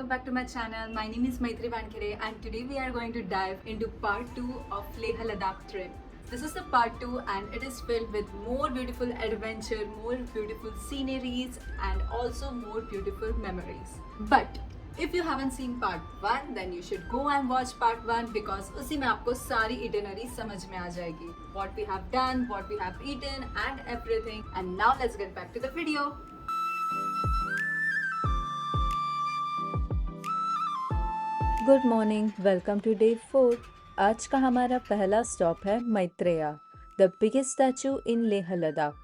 welcome back to my channel. My name is Maitri Vankere and today we are going to dive into part 2 of Leh Ladakh trip. This is the part 2 and it is filled with more beautiful adventure, more beautiful sceneries and also more beautiful memories. But if you haven't seen part 1 then you should go and watch part 1 because उसी में आपको सारी itinerary समझ में आ जाएगी. What we have done, what we have eaten and everything. And now let's get back to the video. Good morning, welcome to day 4। आज का हमारा पहला स्टॉप है Maitreya, the biggest statue in Leh Ladakh.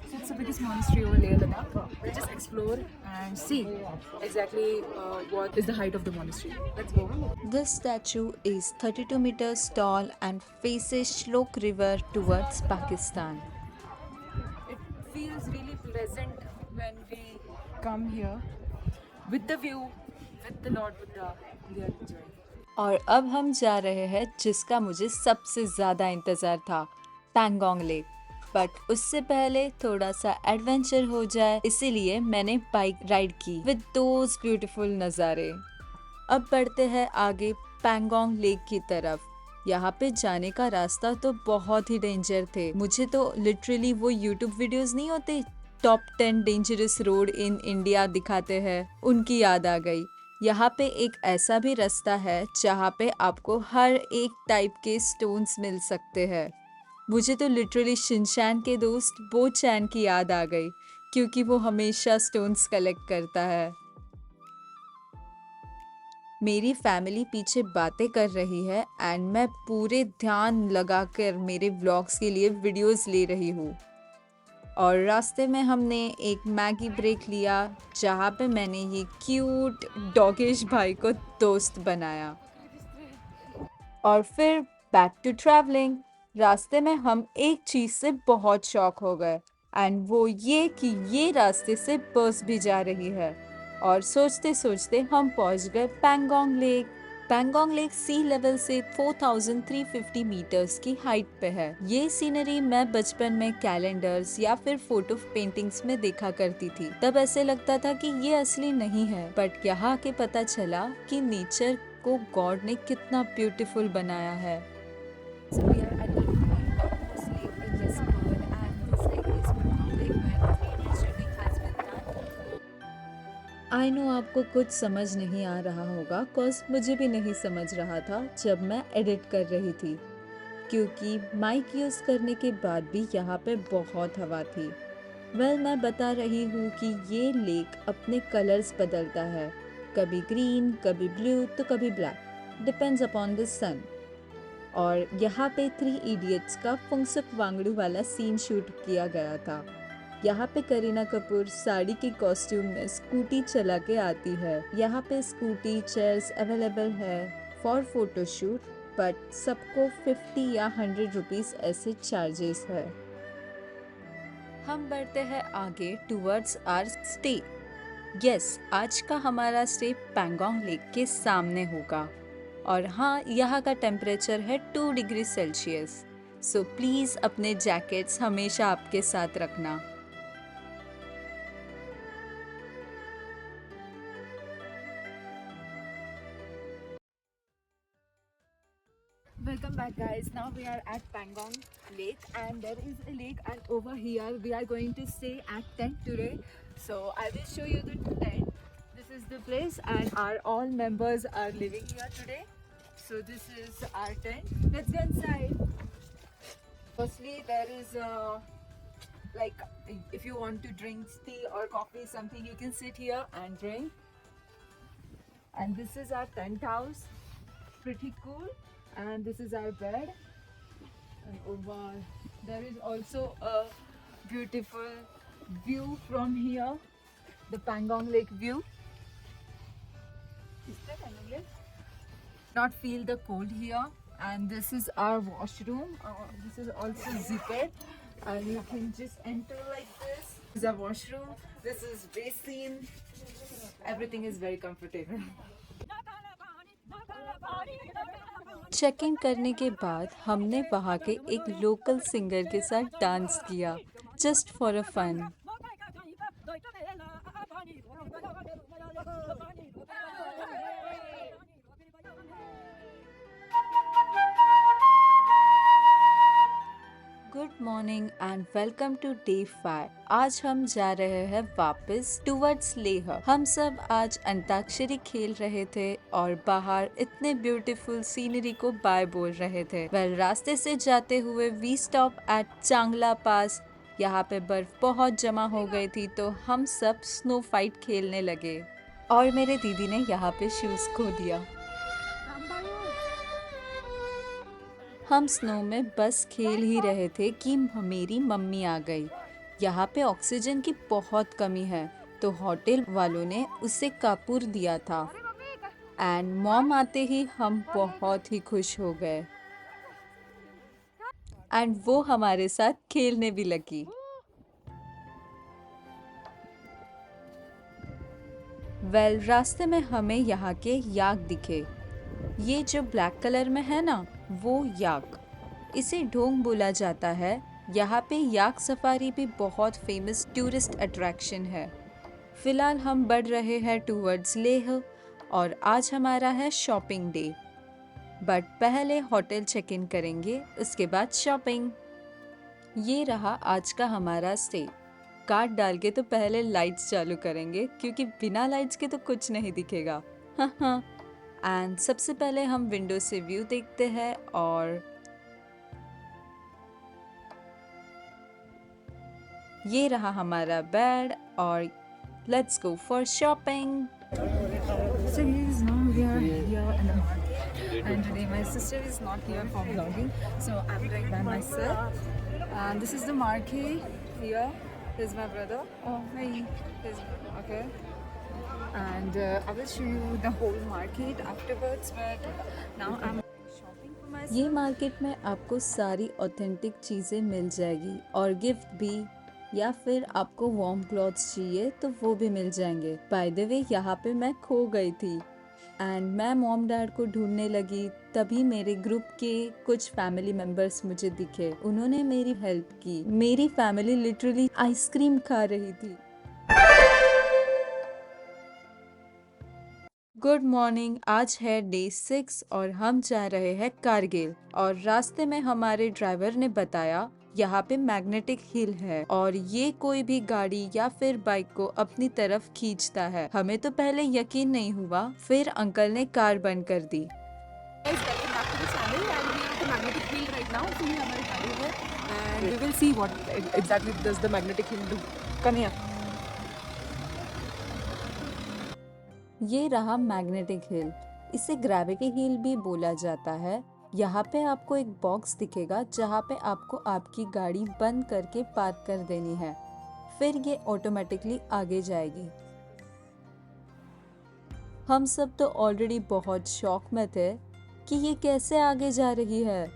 So it's the biggest monastery over Leh Ladakh. We'll just explore and see exactly what is the height of the monastery. Let's go. This statue is 32 meters tall and faces Shlok River towards Pakistan. It feels really pleasant when we come here with the view, with the Lord Buddha. We are enjoying. और अब हम जा रहे हैं जिसका मुझे सबसे ज़्यादा इंतज़ार था, पैंगोंग लेक। बट उससे पहले थोड़ा सा एडवेंचर हो जाए, इसीलिए मैंने बाइक राइड की विद दोज ब्यूटीफुल नज़ारे। अब बढ़ते हैं आगे पैंगोंग लेक की तरफ। यहाँ पे जाने का रास्ता तो बहुत ही डेंजर थे। मुझे तो लिटरली वो यूट्यूब वीडियोस नहीं होते, top 10 dangerous road in India दिखाते हैं, उनकी याद आ गई। यहाँ पे एक ऐसा भी रास्ता है जहाँ पे आपको हर एक टाइप के स्टोन्स मिल सकते हैं। मुझे तो लिटरली शिनचैन के दोस्त बो चैन की याद आ गई क्योंकि वो हमेशा स्टोन्स कलेक्ट करता है। मेरी फैमिली पीछे बातें कर रही है एंड मैं पूरे ध्यान लगाकर मेरे व्लॉग्स के लिए वीडियोस ले रही हूँ। और रास्ते में हमने एक मैगी ब्रेक लिया जहाँ पे मैंने ये क्यूट डॉगिश भाई को दोस्त बनाया। और फिर बैक टू ट्रैवलिंग। रास्ते में हम एक चीज़ से बहुत शॉक हो गए एंड वो ये कि ये रास्ते से बस भी जा रही है। और सोचते सोचते हम पहुंच गए पैंगोंग लेक। पैंगोंग लेक सी लेवल से 4350 मीटर्स की हाइट पे है। ये सीनरी मैं बचपन में कैलेंडर्स या फिर फोटो पेंटिंग्स में देखा करती थी। तब ऐसे लगता था कि ये असली नहीं है, बट यहाँ के पता चला कि नेचर को गॉड ने कितना ब्यूटीफुल बनाया है। So we are at the topmost lake in West Bengal, and this lake is Patong Lake, where the engineering has been done. I know आपको कुछ समझ नहीं आ रहा होगा, कॉज मुझे भी नहीं समझ रहा था जब मैं एडिट कर रही थी, क्योंकि माइक यूज़ करने के बाद भी यहाँ पे बहुत हवा थी। मैं बता रही हूँ कि ये लेक अपने कलर्स बदलता है, कभी ग्रीन, कभी ब्लू तो कभी ब्लैक, डिपेंड्स अपॉन द सन। और यहाँ पे 3 इडियट्स का फुंगसुक वांगड़ू वाला सीन शूट किया गया था। यहाँ पे करीना कपूर साड़ी के कॉस्ट्यूम में स्कूटी चला के आती है। यहाँ पे स्कूटी चेयर्स अवेलेबल है फॉर फोटोशूट, बट सबको 50 या 100 रुपीस ऐसे चार्जेस है। हम बढ़ते हैं आगे टूवर्ड्स आवर स्टे। यस, आज का हमारा स्टे पैंगोंग लेक के सामने होगा। और हाँ, यहाँ का टेम्परेचर है 2 डिग्री सेल्सियस, सो प्लीज़ अपने जैकेट्स हमेशा आपके साथ रखना। Welcome back, guys. Now we are at Pangong Lake, and there is a lake, and over here we are going to stay at tent today. So I will show you the tent. This is the place, and our all members are living here today. So this is our tent. Let's go inside. Firstly, there is like if you want to drink tea or coffee, something you can sit here and drink. And this is our tent house. Pretty cool. And this is our bed, and over there is also a beautiful view from here, the Pangong Lake view. Is that Pangong Lake? Not feel the cold here, and this is our washroom. This is also zippered, and you can just enter like this. This is our washroom. This is basin. Everything is very comfortable. Check in करने के बाद हमने वहाँ के एक local singer के साथ dance किया, just for a fun. Good morning and welcome to day 5। आज हम जा रहे हैं वापस टुवर्ड्स लेह। हम सब आज अंताक्षरी खेल रहे थे और बाहर इतने ब्यूटीफुल सीनरी को बाय बोल रहे थे। रास्ते से जाते हुए वी स्टॉप एट चांगला पास। यहाँ पे बर्फ बहुत जमा हो गई थी तो हम सब स्नो फाइट खेलने लगे और मेरे दीदी ने यहाँ पे शूज खो दिया। हम स्नो में बस खेल ही रहे थे कि मेरी मम्मी आ गई। यहाँ पे ऑक्सीजन की बहुत कमी है तो होटल वालों ने उसे कपूर दिया था एंड मॉम आते ही हम बहुत ही खुश हो गए एंड वो हमारे साथ खेलने भी लगी। रास्ते में हमें यहाँ के याक दिखे। ये जो ब्लैक कलर में है ना, वो याक, इसे ढोंग बोला जाता है। यहाँ पे याक सफारी भी बहुत फेमस टूरिस्ट अट्रैक्शन है। फिलहाल हम बढ़ रहे हैं टूवर्ड्स लेह और आज हमारा है शॉपिंग डे। बट पहले होटल चेक इन करेंगे, उसके बाद शॉपिंग। ये रहा आज का हमारा स्टे। कार्ड डाल के तो पहले लाइट्स चालू करेंगे क्योंकि बिना लाइट्स के तो कुछ नहीं दिखेगा। हाँ। एंड सबसे पहले हम विंडो से व्यू देखते हैं और ये रहा हमारा बेड और let's go for shopping. So guys, now we are here in the market and today my sister is not here for vlogging, so I'm doing by myself. And this is the market here. Here's my brother. Oh, hi. Okay. And I will show you the whole market afterwards, but now I'm shopping for myself. ये market में आपको सारी authentic चीज़ें मिल जाएगी और gift भी, या फिर आपको वार्म क्लॉथ्स चाहिए तो वो भी मिल जाएंगे। बाय द वे यहाँ पे मैं खो गई थी एंड मैं मॉम डैड को ढूंढने लगी, तभी मेरे ग्रुप के कुछ फैमिली मेंबर्स मुझे दिखे। उन्होंने मेरी हेल्प की। मेरी फैमिली लिटरली आइसक्रीम खा रही थी। गुड मॉर्निंग, आज है डे 6 और हम जा रहे हैं कारगिल। और रास्ते में हमारे ड्राइवर ने बताया यहाँ पे मैग्नेटिक हिल है और ये कोई भी गाड़ी या फिर बाइक को अपनी तरफ खींचता है। हमें तो पहले यकीन नहीं हुआ, फिर अंकल ने कार बंद कर दी। Guys, welcome back to the channel and we are at the magnetic hill right now. So ये हमारी गाड़ी है and we will see what exactly does the magnetic hill do. Come here. ये रहा magnetic hill. इसे gravity हिल भी बोला जाता है। यहाँ पे आपको एक बॉक्स दिखेगा जहाँ पे आपको आपकी गाड़ी बंद करके पार्क कर देनी है, फिर ये ऑटोमेटिकली आगे जाएगी। हम सब तो ऑलरेडी बहुत शॉक में थे कि ये कैसे आगे जा रही है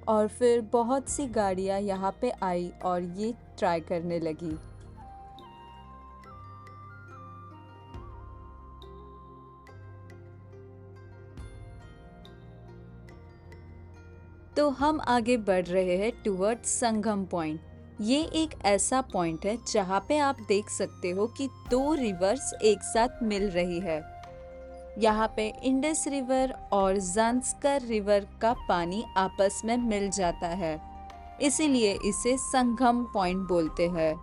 और फिर बहुत सी गाड़ियाँ यहाँ पे आई और ये ट्राई करने लगी। तो हम आगे बढ़ रहे हैं टुवर्ड्स संगम पॉइंट। ये एक ऐसा पॉइंट है जहाँ पे आप देख सकते हो कि 2 रिवर्स एक साथ मिल रही है। यहाँ पे इंडस रिवर और ज़ांस्कर रिवर का पानी आपस में मिल जाता है, इसीलिए इसे संगम पॉइंट बोलते हैं।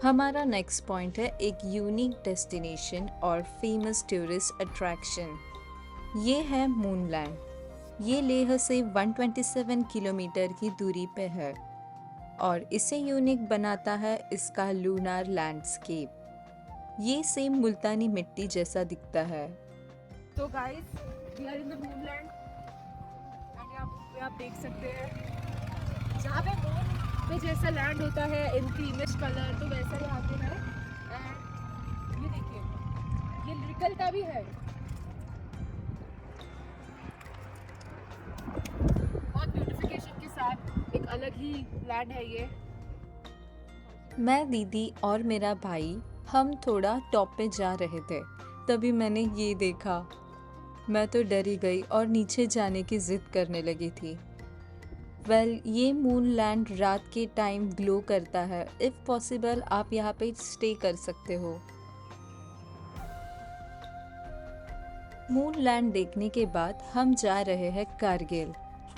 हमारा नेक्स्ट पॉइंट है एक यूनिक डेस्टिनेशन और फेमस टूरिस्ट अट्रैक्शन। ये है मूनलैंड। ये लेह से 127 किलोमीटर की दूरी पे है और इसे यूनिक बनाता है इसका लूनार लैंडस्केप। ये सेम मुल्तानी मिट्टी जैसा दिखता है। So guys, we are in the moonland and यहाँ पे आप देख सकते हैं जहाँ पे मून पे जैसा लैंड होता है इन क्रीमिश कलर, तो वैसा यहाँ पे है। एंड ये देखिए, ये निकलता भी है। बहुत ब्यूटिफिकेशन के साथ एक अलग ही लैंड है ये। मैं, दीदी और मेरा भाई हम थोड़ा टॉप पे जा रहे थे, तभी मैंने ये देखा। मैं तो डरी गई और नीचे जाने की जिद करने लगी थी। ये मूनलैंड रात के टाइम ग्लो करता है। इफ़ पॉसिबल आप यहाँ पे स्टे कर सकते हो। मून लैंड देखने के बाद हम जा रहे हैं कारगिल।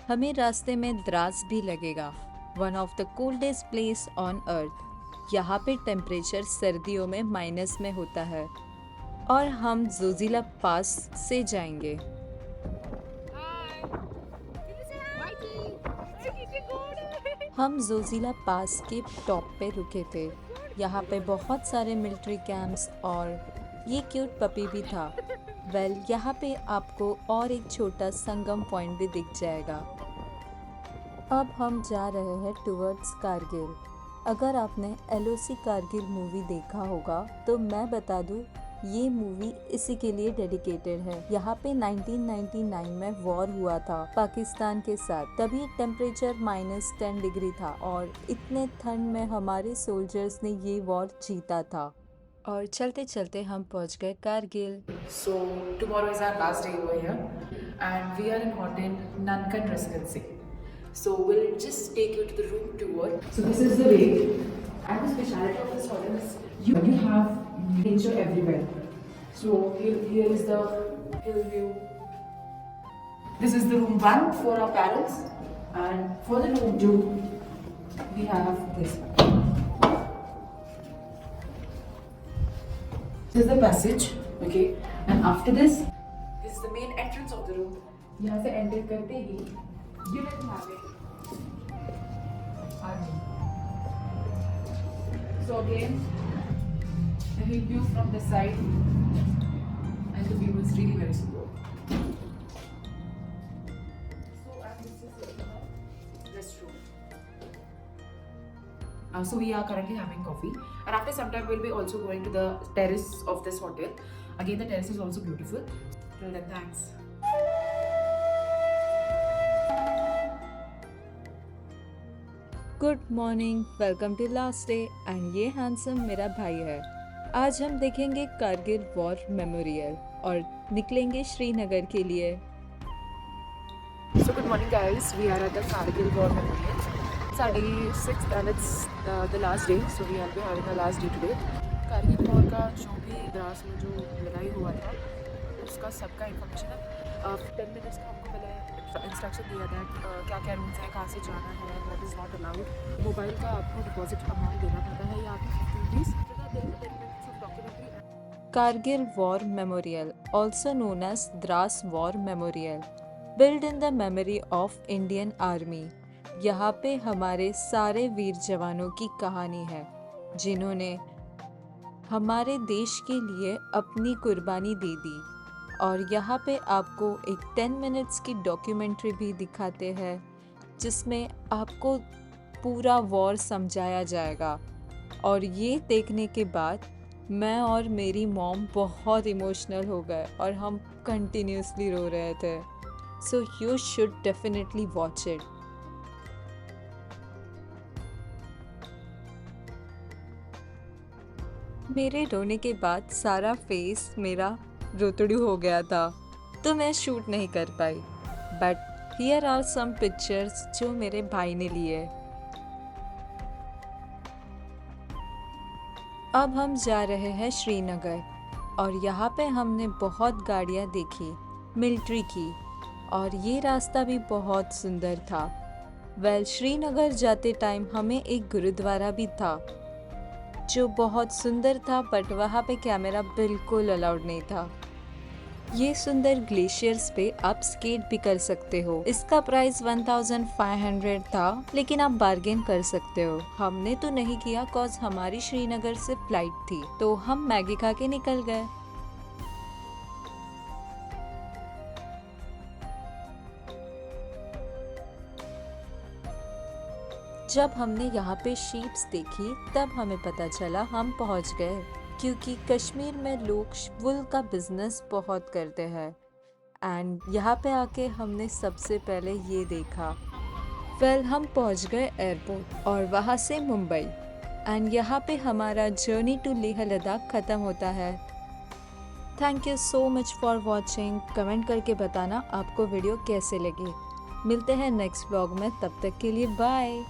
हमें रास्ते में द्रास भी लगेगा, one of the coldest place on earth. यहाँ पे टेम्परेचर सर्दियों में माइनस में होता है और हम जोजिला पास से जाएंगे। हम जोजिला पास के टॉप पे रुके थे। यहाँ पे बहुत सारे मिलिट्री कैंप्स और ये क्यूट पपी भी था। यहाँ पे आपको और एक छोटा संगम पॉइंट भी दिख जाएगा। अब हम जा रहे हैं टुवर्ड्स कारगिल। अगर आपने LOC कारगिल मूवी देखा होगा तो मैं बता दूँ, ये मूवी इसी के लिए डेडिकेटेड है। यहाँ पे 1999 में वॉर हुआ था पाकिस्तान के साथ। तभी टेम्परेचर -10 डिग्री था और इतने ठंड में हमारे सोल्जर्स ने ये वॉर जीता था। और चलते चलते हम पहुँच गए Kargil. So tomorrow is our last day over here, and we are in Hotel Nankan Residency. So we'll just take you to the room tour. So this is the way, and the specialty of this hotel is you have nature everywhere. So here is the hill view. This is the room 1 for our parents, and for the room 2 we have this. This is the passage, okay, and after this is the main entrance of the room. यहाँ से enter करते ही you will have it. Army. So again, the view from the side, and the view is really very superb. So and this is the restroom. So we are currently having coffee, and after some time we'll be also going to the terrace of this hotel. Again, the terrace is also beautiful. Till then, thanks. Good morning, welcome to last day. And ये handsome मेरा भाई है। आज हम देखेंगे Kargil war memorial और निकलेंगे श्रीनगर के लिए। So good morning, guys. We are at the Kargil War Memorial. It's our day 6th and it's the last day. So we will be having the last day today. Kargil war का जो भी द्रास में जो लड़ाई हुआ था उसका सबका इन्फॉर्मेशन है। 10 मिनट्स का हमको पहले इंस्ट्रक्शन दिया था क्या क्या रूल्स है, कहाँ से जाना है, what is not allowed. Mobile का आपको डिपॉजिट अमाउंट देना पड़ता है या आपको 50 rupees. 10 minutes of documentary. Kargil war memorial, also known as Dras war memorial, built in the memory of Indian Army। यहाँ पे हमारे सारे वीर जवानों की कहानी है जिन्होंने हमारे देश के लिए अपनी कुर्बानी दे दी। और यहाँ पे आपको एक 10 मिनट्स की डॉक्यूमेंट्री भी दिखाते हैं जिसमें आपको पूरा वॉर समझाया जाएगा। और ये देखने के बाद मैं और मेरी मॉम बहुत इमोशनल हो गए और हम कंटिन्यूसली रो रहे थे। So you should definitely watch it. मेरे रोने के बाद सारा फेस मेरा रोतड़ू हो गया था तो मैं शूट नहीं कर पाई, but here are some pictures जो मेरे भाई ने लिए। अब हम जा रहे हैं श्रीनगर और यहाँ पे हमने बहुत गाड़ियाँ देखी मिलिट्री की और ये रास्ता भी बहुत सुंदर था। श्रीनगर जाते टाइम हमें एक गुरुद्वारा भी था जो बहुत सुंदर था, बट वहाँ पे कैमरा बिल्कुल अलाउड नहीं था। ये सुंदर ग्लेशियर्स पे आप स्केट भी कर सकते हो। इसका प्राइस 1500 था, लेकिन आप बार्गेन कर सकते हो। हमने तो नहीं किया कॉज हमारी श्रीनगर से फ्लाइट थी, तो हम मैगी खा के निकल गए। जब हमने यहाँ पे शीप्स देखी तब हमें पता चला हम पहुँच गए, क्योंकि कश्मीर में लोग वुल का बिजनेस बहुत करते हैं। एंड यहाँ पे आके हमने सबसे पहले ये देखा। हम पहुँच गए एयरपोर्ट और वहाँ से मुंबई। एंड यहाँ पे हमारा जर्नी टू लेह लद्दाख ख़त्म होता है। Thank you so much for watching. Comment करके बताना आपको वीडियो कैसे लगी। मिलते हैं नेक्स्ट व्लॉग में, तब तक के लिए बाय।